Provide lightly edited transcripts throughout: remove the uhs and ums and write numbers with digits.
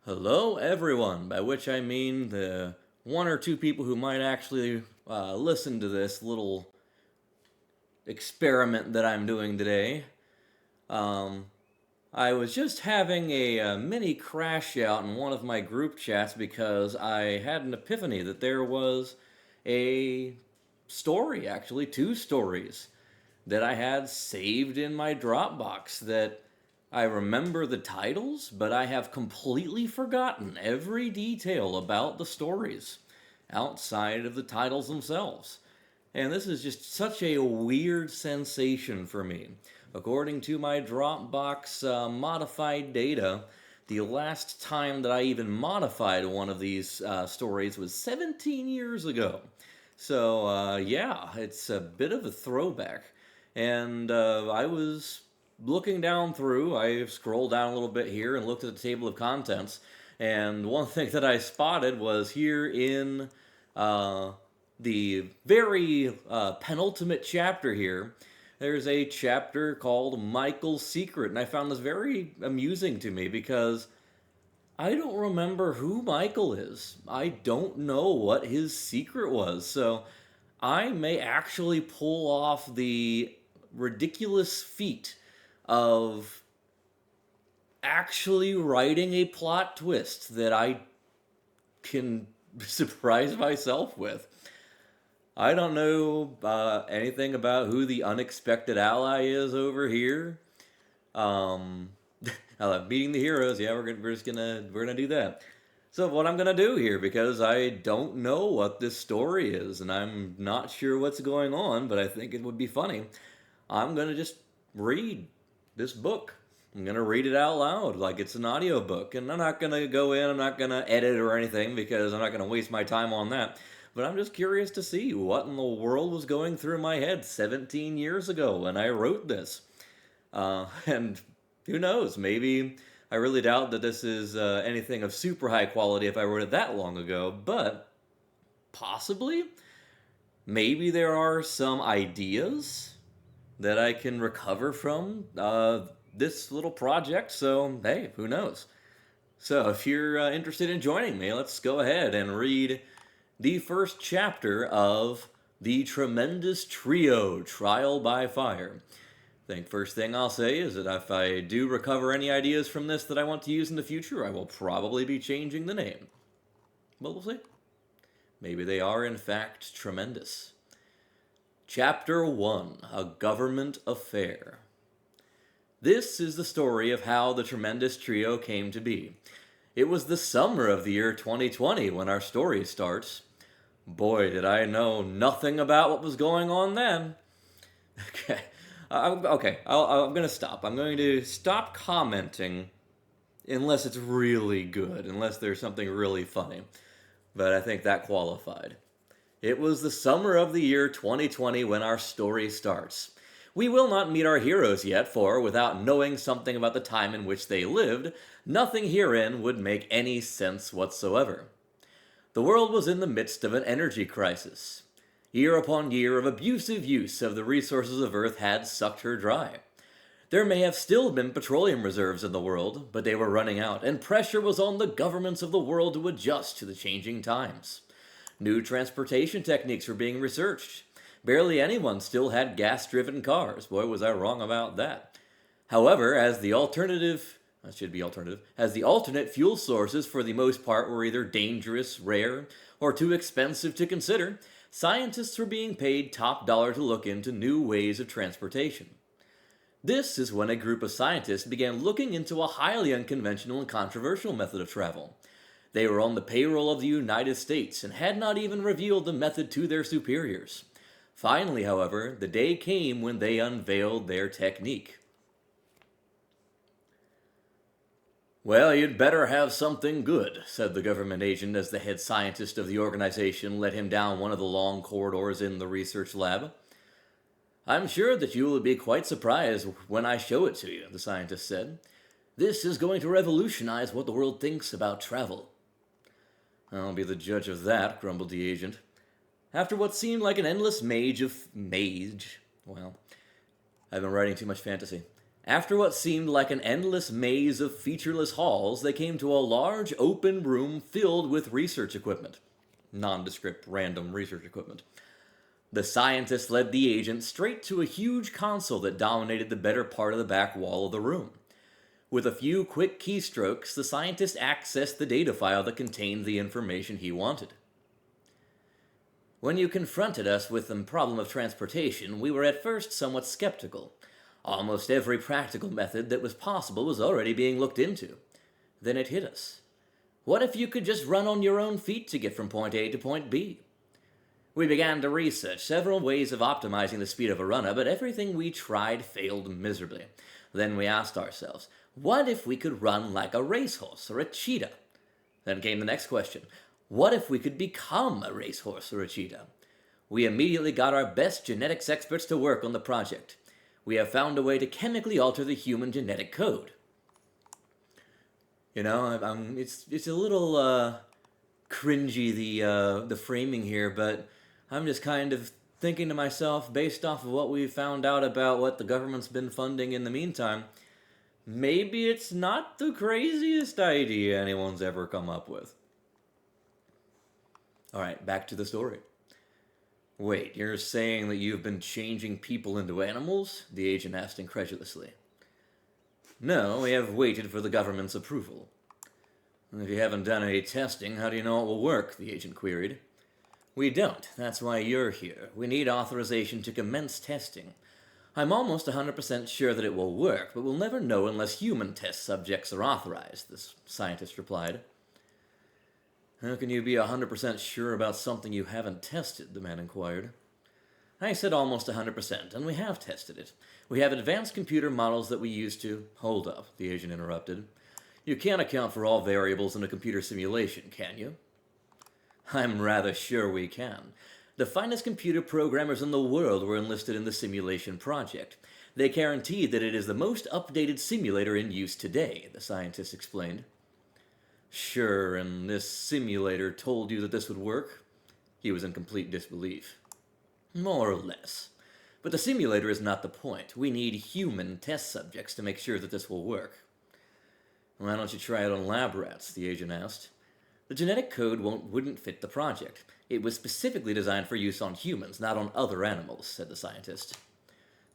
Hello, everyone, by which I mean the one or two people who might actually listen to this little experiment that I'm doing today. Um, I was just having a mini crash out in one of my group chats because I had an epiphany that there was a story, actually, two stories, that I had saved in my Dropbox that I remember the titles, but I have completely forgotten every detail about the stories outside of the titles themselves. And this is just such a weird sensation for me. According to my Dropbox modified data, the last time that I even modified one of these stories was 17 years ago. So, yeah, it's a bit of a throwback. And I was looking down through, I scrolled down a little bit here and looked at the table of contents. And one thing that I spotted was here in uh, the very penultimate chapter here, there's a chapter called Michael's Secret. And I found this very amusing to me because I don't remember who Michael is. I don't know what his secret was. So I may actually pull off the ridiculous feat of actually writing a plot twist that I can surprise myself with. I don't know anything about who the unexpected ally is over here. Um, I love meeting the heroes. Yeah, we're gonna do that. So what I'm gonna do here, because I don't know what this story is, and I'm not sure what's going on, but I think it would be funny. I'm gonna just read this book. I'm gonna read it out loud like it's an audiobook, and I'm not gonna go in. I'm not gonna edit or anything because I'm not gonna waste my time on that. But I'm just curious to see what in the world was going through my head 17 years ago when I wrote this. And who knows? Maybe I really doubt that this is anything of super high quality if I wrote it that long ago, but possibly. Maybe there are some ideas that I can recover from this little project, so hey, who knows? So if you're interested in joining me, let's go ahead and read the first chapter of The Tremendous Trio Trial by Fire. I think first thing I'll say is that if I do recover any ideas from this that I want to use in the future, I will probably be changing the name. But we'll see. Maybe they are, in fact, tremendous. Chapter 1: A Government Affair. This is the story of how the Tremendous Trio came to be. It was the summer of the year 2020 when our story starts. Boy, did I know nothing about what was going on then. Okay, I'm going to stop. I'm going to stop commenting unless it's really good, unless there's something really funny. But I think that qualified. It was the summer of the year 2020 when our story starts. We will not meet our heroes yet, for without knowing something about the time in which they lived, nothing herein would make any sense whatsoever. The world was in the midst of an energy crisis. Year upon year of abusive use of the resources of Earth had sucked her dry. There may have still been petroleum reserves in the world, but they were running out, and pressure was on the governments of the world to adjust to the changing times. New transportation techniques were being researched. Barely anyone still had gas driven cars. Boy, was I wrong about that. However, as the alternate fuel sources for the most part were either dangerous, rare, or too expensive to consider, scientists were being paid top dollar to look into new ways of transportation. This is when a group of scientists began looking into a highly unconventional and controversial method of travel. They were on the payroll of the United States and had not even revealed the method to their superiors. Finally, however, the day came when they unveiled their technique. Well, you'd better have something good, said the government agent as the head scientist of the organization led him down one of the long corridors in the research lab. I'm sure that you will be quite surprised when I show it to you, the scientist said. This is going to revolutionize what the world thinks about travel. I'll be the judge of that, grumbled the agent. After what seemed like an endless mage, well, I've been writing too much fantasy. After what seemed like an endless maze of featureless halls, they came to a large open room filled with research equipment. Nondescript, random research equipment. The scientist led the agent straight to a huge console that dominated the better part of the back wall of the room. With a few quick keystrokes, the scientist accessed the data file that contained the information he wanted. When you confronted us with the problem of transportation, we were at first somewhat skeptical. Almost every practical method that was possible was already being looked into. Then it hit us. What if you could just run on your own feet to get from point A to point B? We began to research several ways of optimizing the speed of a runner, but everything we tried failed miserably. Then we asked ourselves, what if we could run like a racehorse or a cheetah? Then came the next question. What if we could become a racehorse or a cheetah? We immediately got our best genetics experts to work on the project. We have found a way to chemically alter the human genetic code. It's a little cringy, the framing here, but I'm just kind of thinking to myself, based off of what we've found out about what the government's been funding in the meantime, maybe it's not the craziest idea anyone's ever come up with. Alright, back to the story. Wait, you're saying that you've been changing people into animals? The agent asked incredulously. No, we have waited for the government's approval. If you haven't done any testing, how do you know it will work? The agent queried. We don't. That's why you're here. We need authorization to commence testing. I'm almost 100% sure that it will work, but we'll never know unless human test subjects are authorized, the scientist replied. How can you be 100% sure about something you haven't tested? The man inquired. I said almost 100%, and we have tested it. We have advanced computer models that we use to... Hold up, the agent interrupted. You can't account for all variables in a computer simulation, can you? I'm rather sure we can. The finest computer programmers in the world were enlisted in the simulation project. They guaranteed that it is the most updated simulator in use today, the scientist explained. Sure, and this simulator told you that this would work? He was in complete disbelief. More or less. But the simulator is not the point. We need human test subjects to make sure that this will work. Why don't you try it on lab rats? The agent asked. The genetic code wouldn't fit the project. It was specifically designed for use on humans, not on other animals, said the scientist.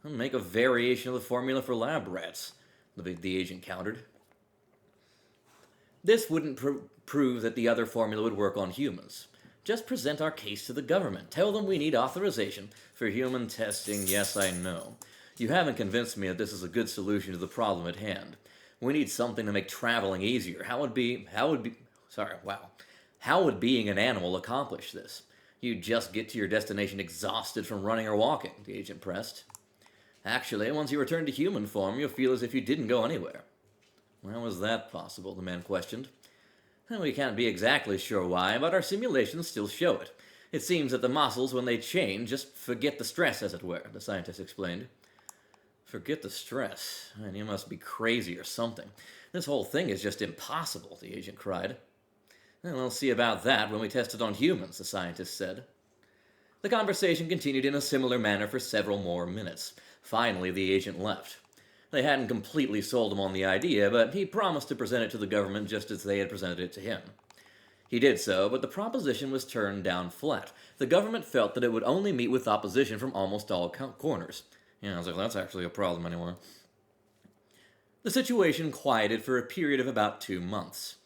I'll make a variation of the formula for lab rats, the agent countered. This wouldn't prove that the other formula would work on humans. Just present our case to the government. Tell them we need authorization for human testing. Yes, I know. You haven't convinced me that this is a good solution to the problem at hand. We need something to make traveling easier. How would being an animal accomplish this? You just get to your destination exhausted from running or walking, the agent pressed. Actually, once you return to human form, you'll feel as if you didn't go anywhere. How is that possible? The man questioned. Well, we can't be exactly sure why, but our simulations still show it. It seems that the muscles, when they change, just forget the stress, as it were, the scientist explained. Forget the stress? Man, you must be crazy or something. This whole thing is just impossible, the agent cried. Well, we'll see about that when we test it on humans, the scientist said. The conversation continued in a similar manner for several more minutes. Finally, the agent left. They hadn't completely sold him on the idea, but he promised to present it to the government just as they had presented it to him. He did so, but the proposition was turned down flat. The government felt that it would only meet with opposition from almost all corners. I was like, that's actually a problem anymore. The situation quieted for a period of about 2 months.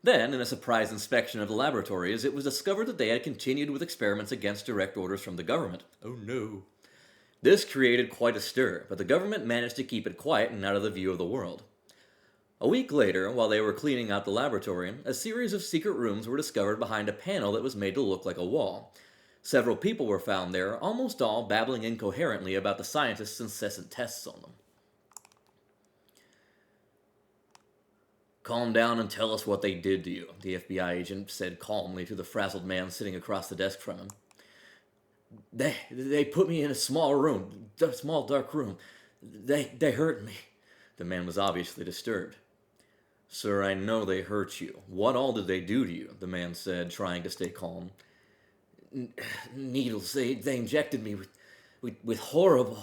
Then, in a surprise inspection of the laboratories, it was discovered that they had continued with experiments against direct orders from the government. Oh no. This created quite a stir, but the government managed to keep it quiet and out of the view of the world. A week later, while they were cleaning out the laboratory, a series of secret rooms were discovered behind a panel that was made to look like a wall. Several people were found there, almost all babbling incoherently about the scientists' incessant tests on them. Calm down and tell us what they did to you, the FBI agent said calmly to the frazzled man sitting across the desk from him. They put me in a small dark room. They hurt me. The man was obviously disturbed. Sir, I know they hurt you. What all did they do to you? The man said, trying to stay calm. Needles. They injected me with horrible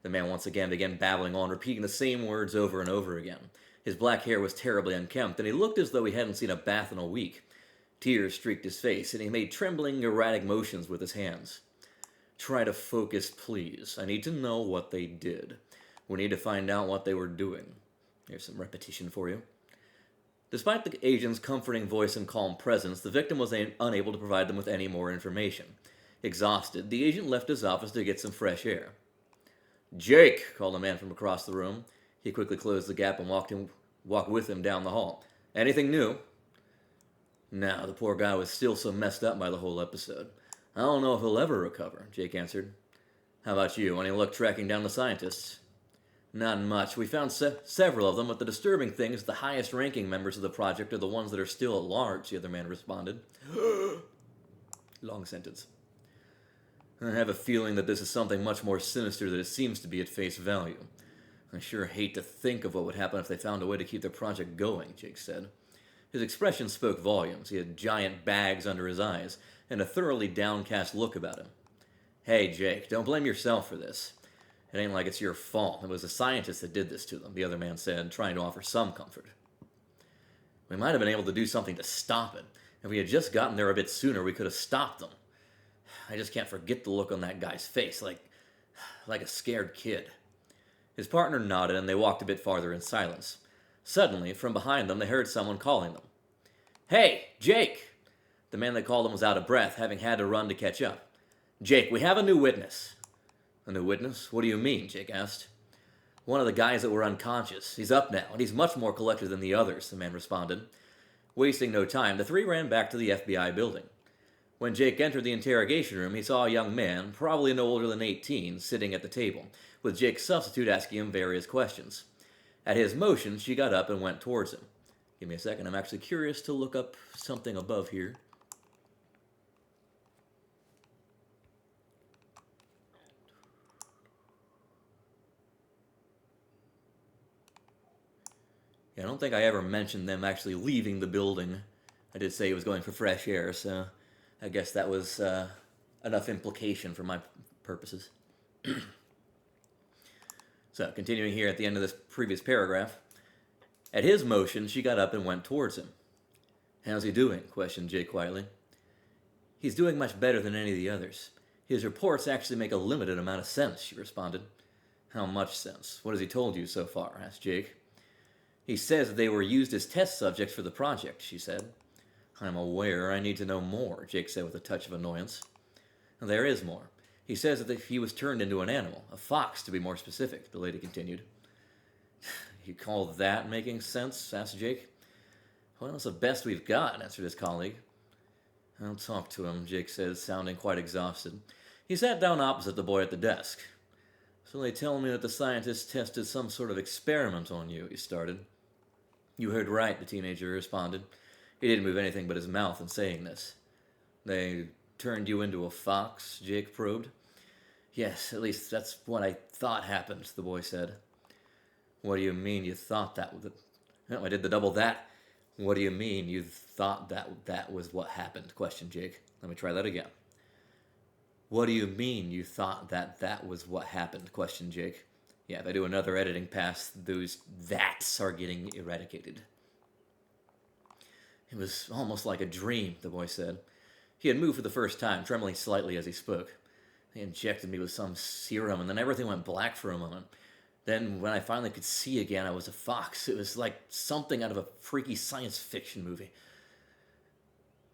The man once again began babbling on, repeating the same words over and over again. His black hair was terribly unkempt, and he looked as though he hadn't seen a bath in a week. Tears streaked his face, and he made trembling, erratic motions with his hands. Try to focus, please. I need to know what they did. We need to find out what they were doing. Here's some repetition for you. Despite the agent's comforting voice and calm presence, the victim was unable to provide them with any more information. Exhausted, the agent left his office to get some fresh air. "Jake," called a man from across the room. He quickly closed the gap and walked with him down the hall. "Anything new?" No, the poor guy was still so messed up by the whole episode. "I don't know if he'll ever recover," Jake answered. "How about you? Any luck tracking down the scientists?" "Not much. We found several of them, but the disturbing thing is the highest-ranking members of the project are the ones that are still at large," the other man responded. Long sentence. "I have a feeling that this is something much more sinister than it seems to be at face value. I sure hate to think of what would happen if they found a way to keep their project going," Jake said. His expression spoke volumes. He had giant bags under his eyes and a thoroughly downcast look about him. "Hey, Jake, don't blame yourself for this. It ain't like it's your fault. It was the scientists that did this to them," the other man said, trying to offer some comfort. "We might have been able to do something to stop it. If we had just gotten there a bit sooner, we could have stopped them. I just can't forget the look on that guy's face, like a scared kid." His partner nodded, and they walked a bit farther in silence. Suddenly, from behind them, they heard someone calling them. "Hey, Jake!" The man that called them was out of breath, having had to run to catch up. "Jake, we have a new witness." "A new witness? What do you mean?" Jake asked. "One of the guys that were unconscious. He's up now, and he's much more collected than the others," the man responded. Wasting no time, the three ran back to the FBI building. When Jake entered the interrogation room, he saw a young man, probably no older than 18, sitting at the table, with Jake's substitute asking him various questions. At his motion, she got up and went towards him. Give me a second, I'm actually curious to look up something above here. Yeah, I don't think I ever mentioned them actually leaving the building. I did say he was going for fresh air, so I guess that was enough implication for my purposes. So, continuing here at the end of this previous paragraph. At his motion, she got up and went towards him. "How's he doing?" questioned Jake quietly. "He's doing much better than any of the others. His reports actually make a limited amount of sense," she responded. "How much sense? What has he told you so far?" asked Jake. "He says that they were used as test subjects for the project," she said. "I'm aware. I need to know more," Jake said with a touch of annoyance. "There is more. He says that he was turned into an animal, a fox to be more specific," the lady continued. "You call that making sense?" asked Jake. "Well, it's the best we've got," answered his colleague. "I'll talk to him," Jake said, sounding quite exhausted. He sat down opposite the boy at the desk. "So they tell me that the scientists tested some sort of experiment on you," he started. "You heard right," the teenager responded. He didn't move anything but his mouth in saying this. "They turned you into a fox?" Jake probed. "Yes, at least that's what I thought happened," the boy said. "What do you mean you thought that was... No, I did the double that. What do you mean you thought that was what happened?" questioned Jake. "Let me try that again." "What do you mean you thought that was what happened?" questioned Jake. "Yeah, if I do another editing pass, those that's are getting eradicated." "It was almost like a dream," the boy said. He had moved for the first time, trembling slightly as he spoke. "They injected me with some serum, and then everything went black for a moment. Then, when I finally could see again, I was a fox. It was like something out of a freaky science fiction movie.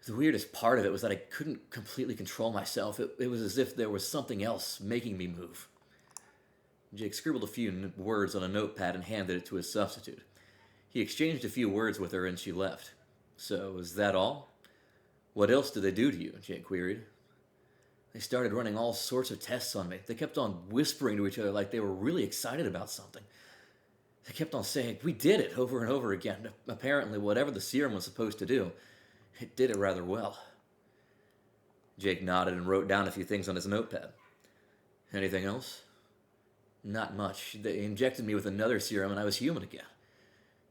The weirdest part of it was that I couldn't completely control myself. It was as if there was something else making me move." Jake scribbled a few words on a notepad and handed it to his substitute. He exchanged a few words with her, and she left. "So, is that all?" "What else did they do to you?" Jake queried. "They started running all sorts of tests on me. They kept on whispering to each other like they were really excited about something. They kept on saying, 'We did it,' over and over again. Apparently, whatever the serum was supposed to do, it did it rather well." Jake nodded and wrote down a few things on his notepad. "Anything else?" "Not much. They injected me with another serum and I was human again.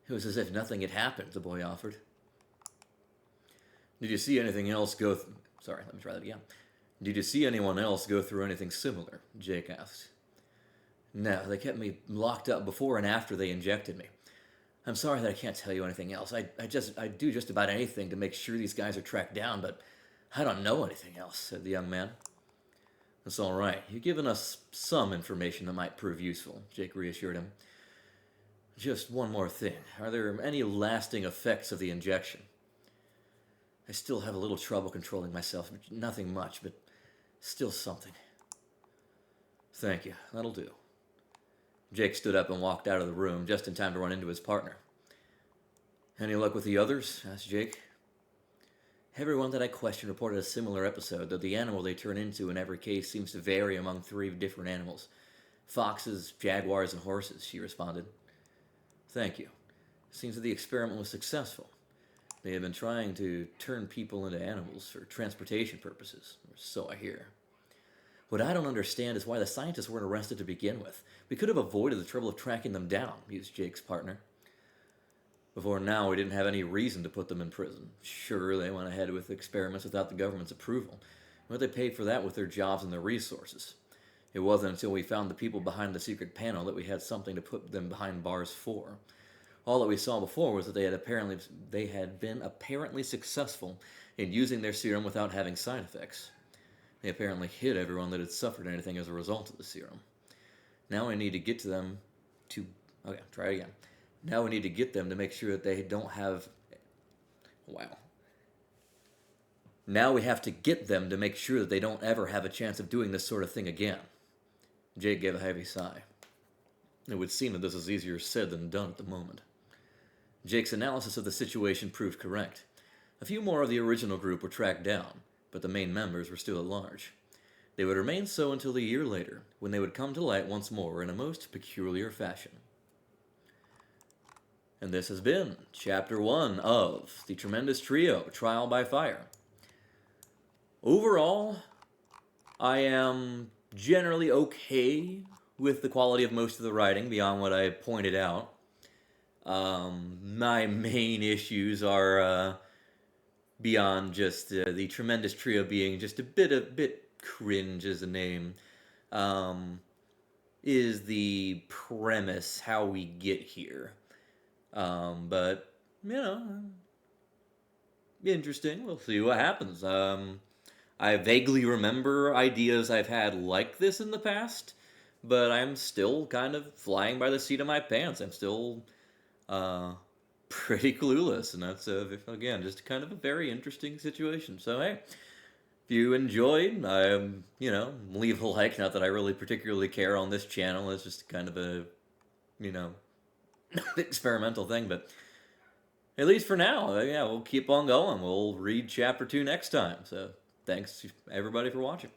It was as if nothing had happened," the boy offered. Did you see anything else go Sorry, let me try that again. "Did you see anyone else go through anything similar?" Jake asked. No, they kept me locked up before and after they injected me. I'm sorry that I can't tell you anything else. I do just about anything to make sure these guys are tracked down, but I don't know anything else, said the young man. That's all right. You've given us some information that might prove useful, Jake reassured him. Just one more thing. Are there any lasting effects of the injection? I still have a little trouble controlling myself. Nothing much, but still something. Thank you. That'll do. Jake stood up and walked out of the room just in time to run into his partner. Any luck with the others? Asked Jake. Everyone that I questioned reported a similar episode, though the animal they turn into in every case seems to vary among 3 different animals. Foxes, jaguars, and horses, she responded. Thank you. Seems that the experiment was successful. They have been trying to turn people into animals for transportation purposes, or so I hear. What I don't understand is why the scientists weren't arrested to begin with. We could have avoided the trouble of tracking them down, mused Jake's partner. Before now, we didn't have any reason to put them in prison. Sure, they went ahead with experiments without the government's approval, but they paid for that with their jobs and their resources. It wasn't until we found the people behind the secret panel that we had something to put them behind bars for. All that we saw before was that they had been apparently successful in using their serum without having side effects. They apparently hid everyone that had suffered anything as a result of the serum. Now we need to get to them to... Okay, try it again. Now we need to get them to make sure that they don't have... Wow. Now we have to get them to make sure that they don't ever have a chance of doing this sort of thing again. Jake gave a heavy sigh. It would seem that this is easier said than done at the moment. Jake's analysis of the situation proved correct. A few more of the original group were tracked down, but the main members were still at large. They would remain so until a year later, when they would come to light once more in a most peculiar fashion. And this has been Chapter 1 of The Tremendous Trio, Trial by Fire. Overall, I am generally okay with the quality of most of the writing, beyond what I pointed out. My main issues are beyond just the Tremendous Trio being just a bit cringe as a name. Is the premise, how we get here. But, interesting. We'll see what happens. I vaguely remember ideas I've had like this in the past, but I'm still kind of flying by the seat of my pants. I'm still pretty clueless, and that's, again, just kind of a very interesting situation. So, hey, if you enjoyed, leave a like. Not that I really particularly care on this channel. It's just kind of a, experimental thing, but at least for now, we'll keep on going. We'll read Chapter 2 next time. So, thanks, everybody, for watching.